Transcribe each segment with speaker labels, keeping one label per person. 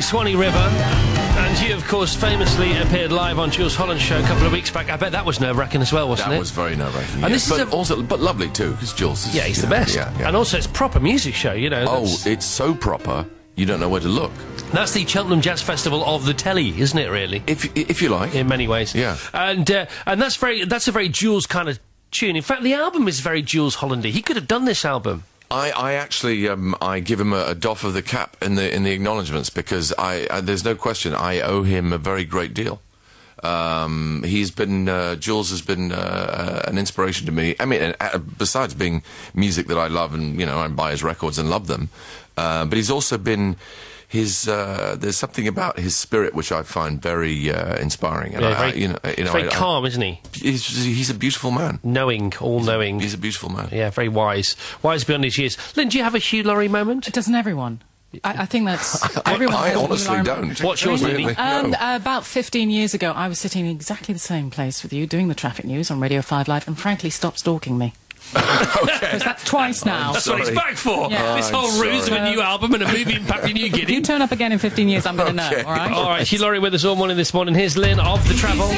Speaker 1: Swanee River. And you, of course, famously appeared live on Jules Holland's show a couple of weeks back. I bet that was nerve-wracking as well, wasn't it?
Speaker 2: That was very nerve-wracking,
Speaker 1: And this is
Speaker 2: but lovely, too, because Jules is...
Speaker 1: Yeah, he's the best.
Speaker 2: Yeah.
Speaker 1: And also, it's a proper music show, you know.
Speaker 2: Oh, it's so proper, you don't know where to look.
Speaker 1: That's the Cheltenham Jazz Festival of the telly, isn't it, really?
Speaker 2: If you like.
Speaker 1: In many ways.
Speaker 2: Yeah.
Speaker 1: And that's a very Jules kind of tune. In fact, the album is very Jules Hollandy. He could have done this album. I actually I give him a doff of the cap in the acknowledgements, because there's no question I owe him a very great deal. He's been Jules has been an inspiration to me. I mean, besides being music that I love, and you know, I buy his records and love them, but he's also been there's something about his spirit which I find very inspiring. And very calm, isn't he?
Speaker 2: He's a beautiful man.
Speaker 1: All-knowing.
Speaker 2: He's a beautiful man.
Speaker 1: Yeah, very wise. Wise beyond his years. Lynn, do you have a Hugh Laurie moment?
Speaker 3: Doesn't everyone? I think that's... everyone
Speaker 2: I honestly don't.
Speaker 1: What's yours, Lily?
Speaker 2: No.
Speaker 3: About 15 years ago, I was sitting in exactly the same place with you, doing the traffic news on Radio 5 Live, and frankly stopped stalking me. Because that's twice now.
Speaker 1: That's what it's back for.
Speaker 3: Yeah.
Speaker 1: This whole ruse of a new album and a movie in Papua New Guinea.
Speaker 3: If you turn up again in 15 years, I'm going to know, all right?
Speaker 1: All right, Hugh Laurie with us all morning this morning. Here's Lynn of The Travel.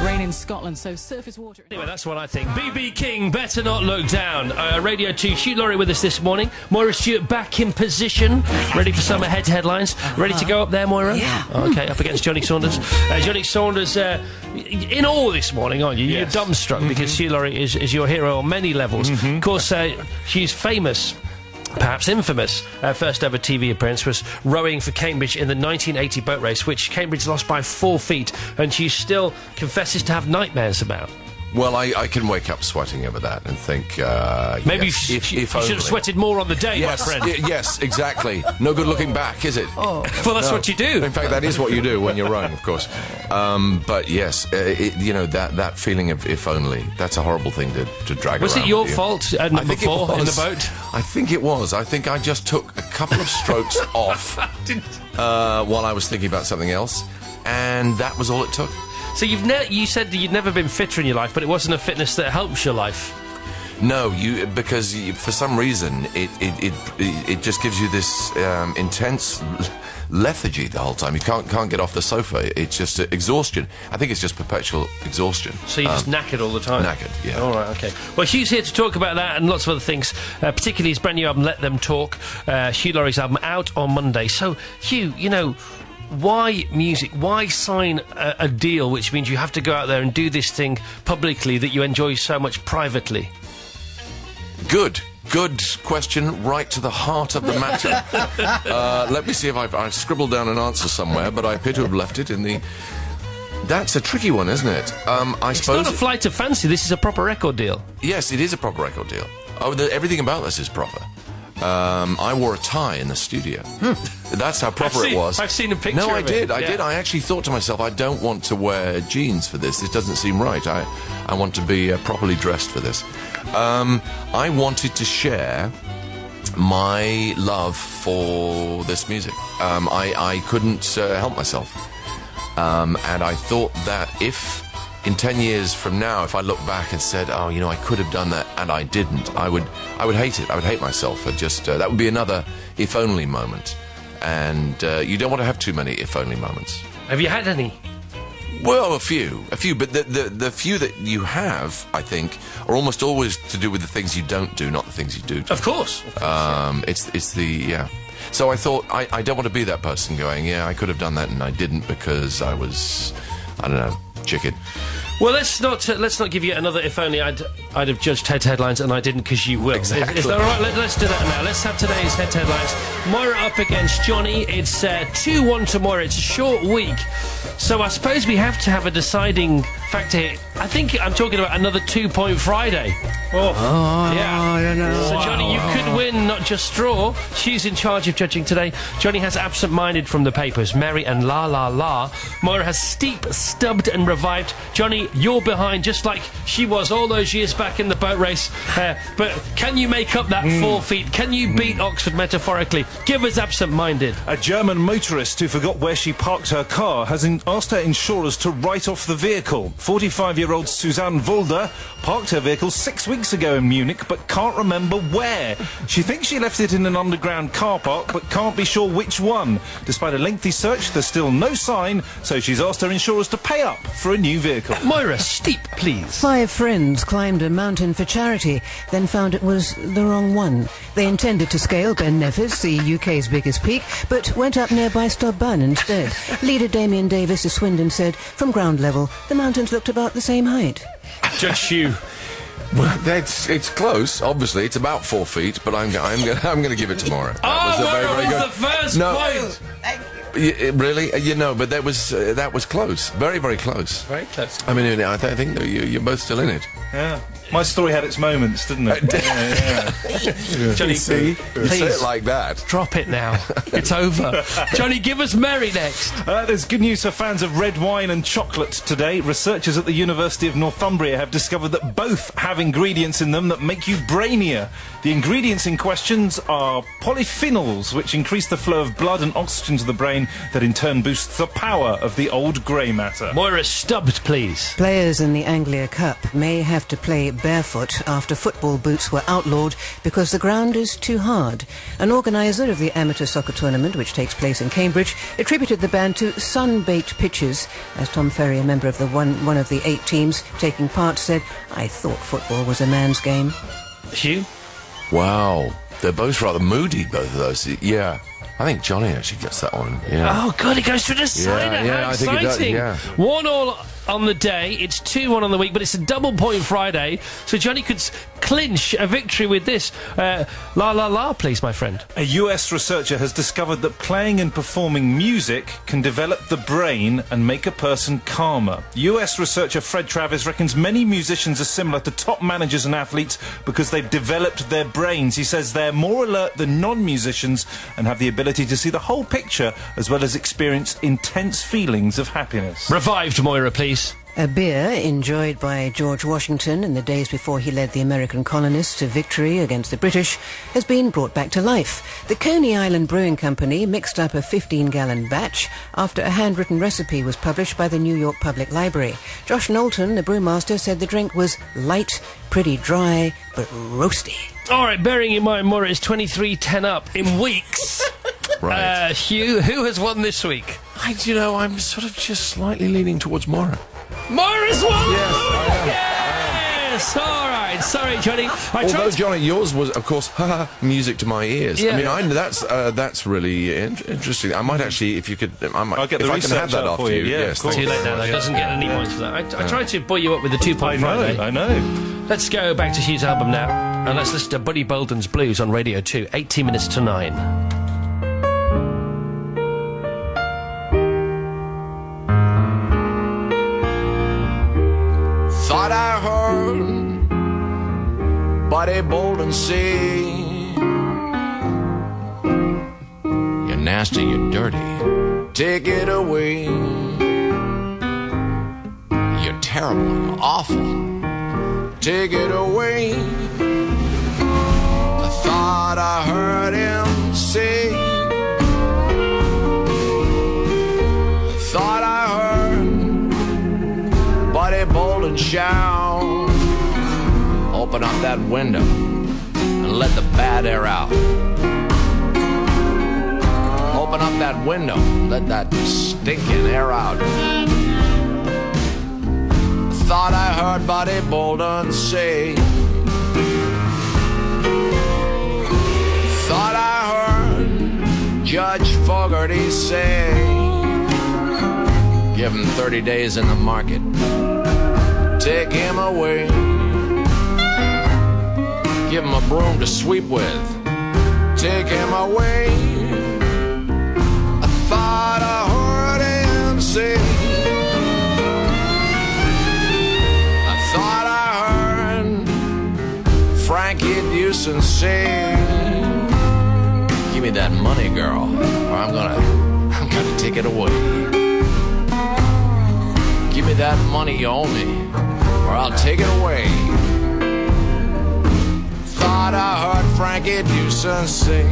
Speaker 3: Rain in Scotland, so surface water...
Speaker 1: Anyway, that's what I think. B.B. King, Better Not Look Down. Radio 2, Hugh Laurie with us this morning. Moira Stewart back in position, ready for summer headlines. Ready to go up there, Moira?
Speaker 3: Yeah.
Speaker 1: Okay, up against Johnny Saunders. Johnny Saunders, in awe this morning, aren't you?
Speaker 2: Yes.
Speaker 1: You're dumbstruck because Hugh Laurie is your hero on many levels. Of course, she's famous, perhaps infamous. Her first ever TV appearance was rowing for Cambridge in the 1980 boat race, which Cambridge lost by 4 feet, and she still confesses to have nightmares about.
Speaker 2: Well, I can wake up sweating over that and think...
Speaker 1: Maybe
Speaker 2: yes,
Speaker 1: you should have sweated more on the day,
Speaker 2: yes,
Speaker 1: my friend.
Speaker 2: Yes, exactly. No good looking back, is it?
Speaker 1: Oh. Well, that's what you do.
Speaker 2: In fact, that is what you do when you're rowing, of course. But yes, you know, that feeling of if only, that's a horrible thing to drag around.
Speaker 1: Was it your fault at number 4 in the boat?
Speaker 2: I think it was. I think I just took a couple of strokes off while I was thinking about something else, and that was all it took.
Speaker 1: So you said that you'd never been fitter in your life, but it wasn't a fitness that helps your life.
Speaker 2: No, because for some reason it just gives you this intense lethargy the whole time. You can't get off the sofa. It's just exhaustion. I think it's just perpetual exhaustion.
Speaker 1: So you're just knackered all the time?
Speaker 2: Knackered, yeah.
Speaker 1: All right, okay. Well, Hugh's here to talk about that and lots of other things, particularly his brand new album, Let Them Talk, Hugh Laurie's album, out on Monday. So, Hugh, you know... Why music? Why sign a deal which means you have to go out there and do this thing publicly that you enjoy so much privately?
Speaker 2: Good question, right to the heart of the matter. Let me see if I've scribbled down an answer somewhere, but I appear to have left it in the... That's a tricky one, isn't it?
Speaker 1: It's not a flight of fancy, this is a proper record deal.
Speaker 2: Yes, it is a proper record deal. Oh, everything about this is proper. I wore a tie in the studio. That's how proper it was.
Speaker 1: I've seen a picture
Speaker 2: No, I
Speaker 1: of
Speaker 2: did.
Speaker 1: it.
Speaker 2: I did. I actually thought to myself, I don't want to wear jeans for this. This doesn't seem right. I want to be properly dressed for this. I wanted to share my love for this music. I couldn't help myself. And I thought that if... in 10 years from now, if I look back and said, oh, you know, I could have done that and I didn't, I would hate it. I would hate myself for just... that would be another if-only moment. And you don't want to have too many if-only moments.
Speaker 1: Have you had any?
Speaker 2: Well, a few. But the few that you have, I think, are almost always to do with the things you don't do, not the things you do.
Speaker 1: Of course.
Speaker 2: It's the... yeah. So I thought, I don't want to be that person going, yeah, I could have done that and I didn't because I was, I don't know, chicken.
Speaker 1: Well, let's not give you another if only I'd have judged headlines and I didn't because you will.
Speaker 2: Exactly.
Speaker 1: Is that all right? Let's do that now. Let's have today's headlines. Moira up against Johnny. It's 2-1 to Moira. It's a short week. So I suppose we have to have a deciding factor here. I think I'm talking about another 2-point Friday. Oh, yeah.
Speaker 4: I don't know.
Speaker 1: So, Johnny, you could win, not just straw. She's in charge of judging today. Johnny has absent-minded from the papers. Mary and La La La. Moira has steep, stubbed and revived. Johnny, you're behind, just like she was all those years back in the boat race. But can you make up that 4 feet? Can you beat Oxford metaphorically? Give us absent-minded.
Speaker 4: A German motorist who forgot where she parked her car has asked her insurers to write off the vehicle. 45-year-old Suzanne Vulder parked her vehicle 6 weeks ago in Munich but can't remember where. She thinks she left it in an underground car park, but can't be sure which one. Despite a lengthy search, there's still no sign, so she's asked her insurers to pay up for a new vehicle.
Speaker 1: Moira, steep, please.
Speaker 5: 5 friends climbed a mountain for charity, then found it was the wrong one. They intended to scale Ben Nevis, the UK's biggest peak, but went up nearby Stubburn instead. Leader Damien Davis of Swindon said, from ground level, the mountains looked about the same height.
Speaker 1: Judge Hugh.
Speaker 2: Well, it's close. Obviously, it's about 4 feet, but I'm going to give it to Maura. That was a very good.
Speaker 1: The first point.
Speaker 2: Really? But that was close. Very, very close.
Speaker 1: Very close.
Speaker 2: I mean, I think that you're both still in it.
Speaker 4: Yeah. My story had its moments, didn't it?
Speaker 1: Johnny,
Speaker 2: See?
Speaker 1: please.
Speaker 2: Say it like that.
Speaker 1: Drop it now. It's over. Johnny, give us Mary next.
Speaker 4: There's good news for fans of red wine and chocolate today. Researchers at the University of Northumbria have discovered that both have ingredients in them that make you brainier. The ingredients in questions are polyphenols, which increase the flow of blood and oxygen to the brain, that in turn boosts the power of the old grey matter.
Speaker 1: Moira, stubbed, please.
Speaker 5: Players in the Anglia Cup may have to play barefoot after football boots were outlawed because the ground is too hard. An organiser of the amateur soccer tournament, which takes place in Cambridge, attributed the ban to sun-baked pitches. As Tom Ferry, a member of the one of the 8 teams taking part, said, I thought football was a man's game.
Speaker 1: Hugh?
Speaker 2: Wow. They're both rather moody, both of those. Yeah. I think Johnny actually gets that one. Yeah.
Speaker 1: Oh, God, it goes to a decider. How
Speaker 2: I think it does,
Speaker 1: exciting.
Speaker 2: yeah.
Speaker 1: 1-1 on the day. It's 2-1 on the week, but it's a double point Friday, so Johnny could clinch a victory with this. La la la, please, my friend.
Speaker 4: A US researcher has discovered that playing and performing music can develop the brain and make a person calmer. US researcher Fred Travis reckons many musicians are similar to top managers and athletes because they've developed their brains. He says they're more alert than non-musicians and have the ability to see the whole picture as well as experience intense feelings of happiness.
Speaker 1: Revived, Moira, please.
Speaker 5: A beer enjoyed by George Washington in the days before he led the American colonists to victory against the British has been brought back to life. The Coney Island Brewing Company mixed up a 15-gallon batch after a handwritten recipe was published by the New York Public Library. Josh Knowlton, the brewmaster, said the drink was light, pretty dry, but roasty.
Speaker 1: All right, bearing in mind, Moira is 23-10 up in weeks.
Speaker 2: Right.
Speaker 1: Hugh, who has won this week?
Speaker 2: I'm sort of just slightly leaning towards Maura.
Speaker 1: Moira's won!
Speaker 2: Yes, I am.
Speaker 1: Yes! All right, sorry, Johnny.
Speaker 2: Although, Johnny, yours was, of course, music to my ears.
Speaker 1: Yeah.
Speaker 2: I mean, that's really interesting. I might actually, if you could,
Speaker 4: I'll get the
Speaker 2: if I can
Speaker 4: research
Speaker 2: have that
Speaker 4: out
Speaker 2: after
Speaker 4: for you.
Speaker 2: you.
Speaker 4: Yeah,
Speaker 2: Yes,
Speaker 4: of course.
Speaker 1: Too late now, though. Doesn't get any points for that. I tried to buoy you up with the 2-point Friday.
Speaker 4: I know.
Speaker 1: Let's go back to Hugh's album now, and let's listen to Buddy Bolden's Blues on Radio 2, 18 minutes to 9.
Speaker 2: Thought I heard Buddy Bolden say, you're nasty, you're dirty, take it away. You're terrible, you're awful, take it away. I thought I heard him say, thought I heard Buddy Bolden shout, open up that window and let the bad air out. Open up that window, let that stinking air out. Thought I heard Buddy Bolden say, thought I heard Judge Fogarty say, give him 30 days in the market, take him away. Give him a broom to sweep with, take him away. I thought I heard him say, I thought I heard Frankie Dewson say, give me that money, girl, or I'm gonna take it away. Give me that money you owe me, or I'll take it away. Thought I heard Frankie Dewson say,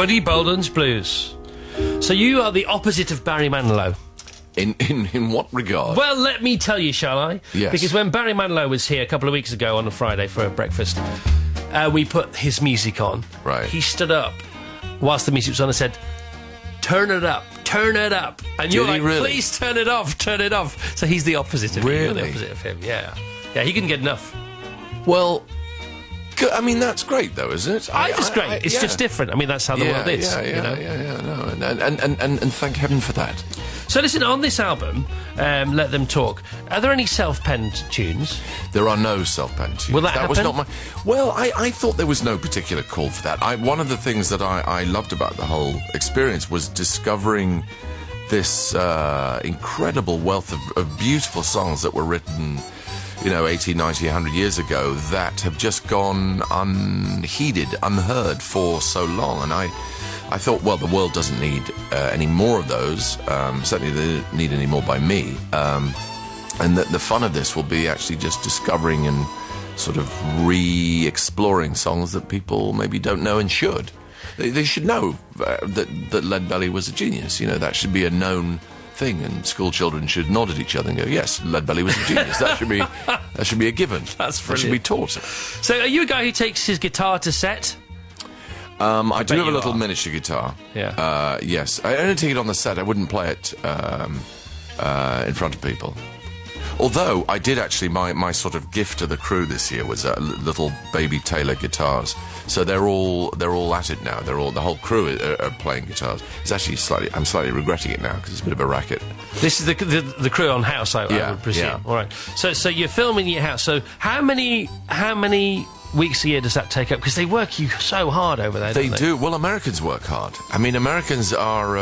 Speaker 1: Muddy Bolden's Blues. So you are the opposite of Barry Manilow.
Speaker 2: In what regard?
Speaker 1: Well, let me tell you, shall I?
Speaker 2: Yes.
Speaker 1: Because when Barry Manilow was here a couple of weeks ago on a Friday for a breakfast, we put his music on.
Speaker 2: Right.
Speaker 1: He stood up whilst the music was on and said, "Turn it up, turn it up." And you're like,
Speaker 2: really?
Speaker 1: "Please turn it off, turn it off." So he's the opposite of you. You're the
Speaker 2: Really?
Speaker 1: opposite of him, yeah. Yeah, he couldn't get enough.
Speaker 2: Well, I mean, that's great, though, isn't it?
Speaker 1: It's great. It's just different. I mean, that's how the world is.
Speaker 2: Yeah,
Speaker 1: you know?
Speaker 2: and thank heaven for that.
Speaker 1: So listen, on this album, Let Them Talk, are there any self-penned tunes?
Speaker 2: There are no self-penned tunes.
Speaker 1: Will that
Speaker 2: was
Speaker 1: happen?
Speaker 2: not my... Well, I thought there was no particular call for that. One of the things that I loved about the whole experience was discovering this incredible wealth of beautiful songs that were written, 80, 90, 100 years ago that have just gone unheeded, unheard for so long. And I thought, well, the world doesn't need any more of those. Certainly they don't need any more by me. And the fun of this will be actually just discovering and sort of re-exploring songs that people maybe don't know and should. They should know that Lead Belly was a genius. That should be a known thing, and school children should nod at each other and go, "Yes, Lead Belly was a genius." That should be a given.
Speaker 1: That's brilliant.
Speaker 2: That should be taught.
Speaker 1: So, are you a guy who takes his guitar to set?
Speaker 2: I do have a little miniature guitar.
Speaker 1: Yeah.
Speaker 2: Yes, I only take it on the set. I wouldn't play it in front of people. Although I did actually, my sort of gift to the crew this year was little baby Taylor guitars. So they're all at it now. The whole crew are playing guitars. It's actually I'm slightly regretting it now because it's a bit of a racket.
Speaker 1: This is the crew on House, I would presume.
Speaker 2: Yeah.
Speaker 1: All right. So you're filming your house. So how many weeks a year does that take up? Because they work you so hard over there.
Speaker 2: They
Speaker 1: don't
Speaker 2: do. Well, Americans work hard. I mean, Americans are.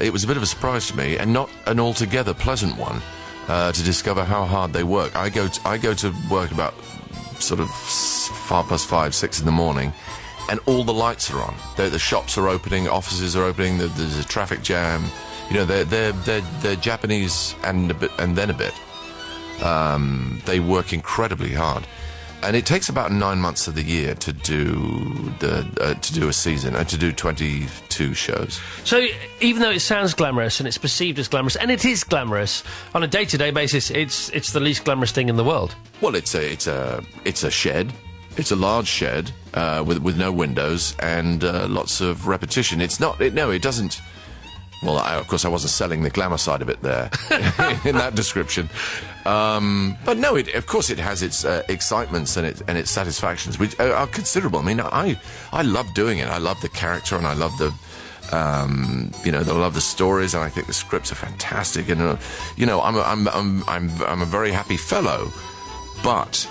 Speaker 2: It was a bit of a surprise to me, and not an altogether pleasant one. To discover how hard they work. I go to work about sort of 5:05, 6 in the morning, and all the lights are on. The shops are opening, offices are opening. There's a traffic jam. They're Japanese and then a bit. They work incredibly hard, and it takes about 9 months of the year to do a season and to do 22 shows.
Speaker 1: So even though it sounds glamorous and it's perceived as glamorous, and it is glamorous on a day-to-day basis, it's the least glamorous thing in the world.
Speaker 2: Well, it's a shed. It's a large shed with no windows and lots of repetition. It doesn't. Well, of course, I wasn't selling the glamour side of it there in that description. But no, of course, it has its excitements and its satisfactions, which are considerable. I mean, I love doing it. I love the character, and I love I love the stories, and I think the scripts are fantastic. And I'm a very happy fellow. But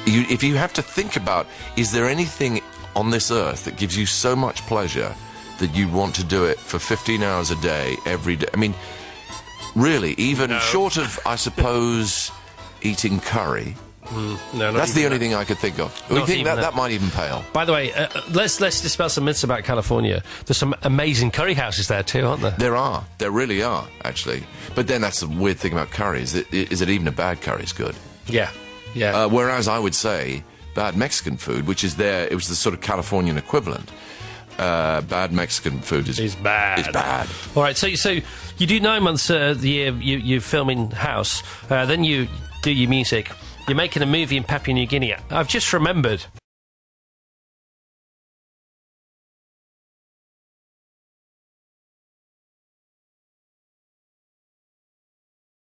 Speaker 2: if you have to think about, is there anything on this earth that gives you so much pleasure that you want to do it for 15 hours a day, every day? I mean, really, even short of, I suppose, eating curry.
Speaker 1: No,
Speaker 2: that's the only thing I could think of. We think that might even pale.
Speaker 1: By the way, let's dispel some myths about California. There's some amazing curry houses there too, aren't there?
Speaker 2: There are. There really are, actually. But then that's the weird thing about curry, is that even a bad curry is good?
Speaker 1: Yeah.
Speaker 2: Whereas I would say bad Mexican food, which is it was the sort of Californian equivalent. Bad Mexican food is
Speaker 1: bad.
Speaker 2: Is bad.
Speaker 1: All right, so you do 9 months the year you film in house, then you do your music. You're making a movie in Papua New Guinea. I've just remembered